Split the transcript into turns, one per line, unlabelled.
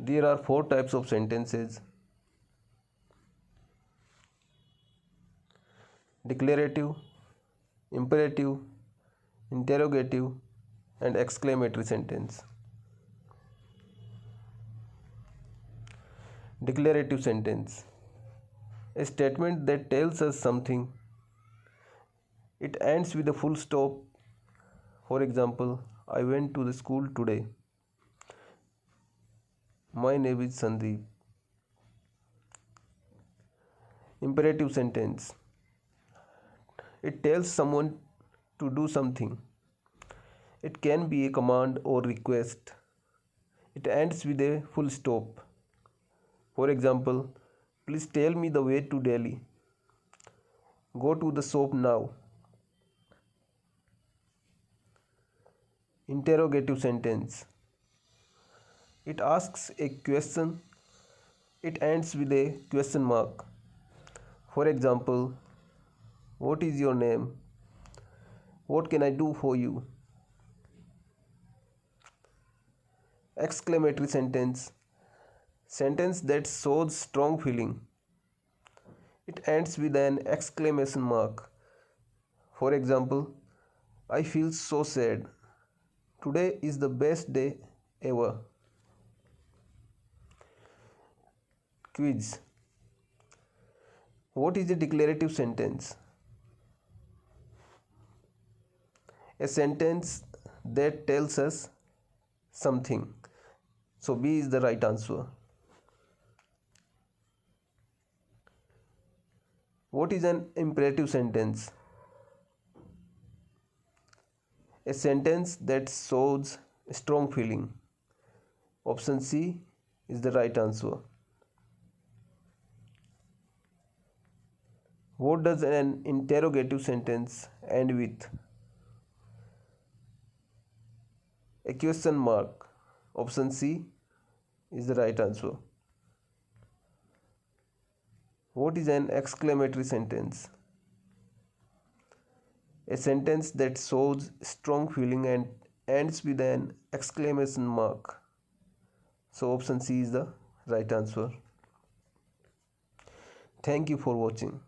There are four types of sentences: declarative, imperative, interrogative, and exclamatory sentence. Declarative sentence: a statement that tells us something. It ends with a full stop. For example, I went to the school today. My name is Sandeep. Imperative sentence: it tells someone to do something. It can be a command or request. It ends with a full stop. For example, please tell me the way to Delhi. Go to the shop now. Interrogative sentence: it asks a question. It ends with a question mark. For example, what is your name? What can I do for you? Exclamatory sentence: sentence that shows strong feeling. It ends with an exclamation mark. For example, I feel so sad. Today is the best day ever. Quiz: what is a declarative sentence? A sentence that tells us something. So B is the right answer. What is an imperative sentence? A sentence that shows strong feeling. Option C is the right answer. What does an interrogative sentence end with? A question mark. Option C is the right answer. What is an exclamatory sentence? A sentence that shows strong feeling and ends with an exclamation mark. So option C is the right answer. Thank you for watching.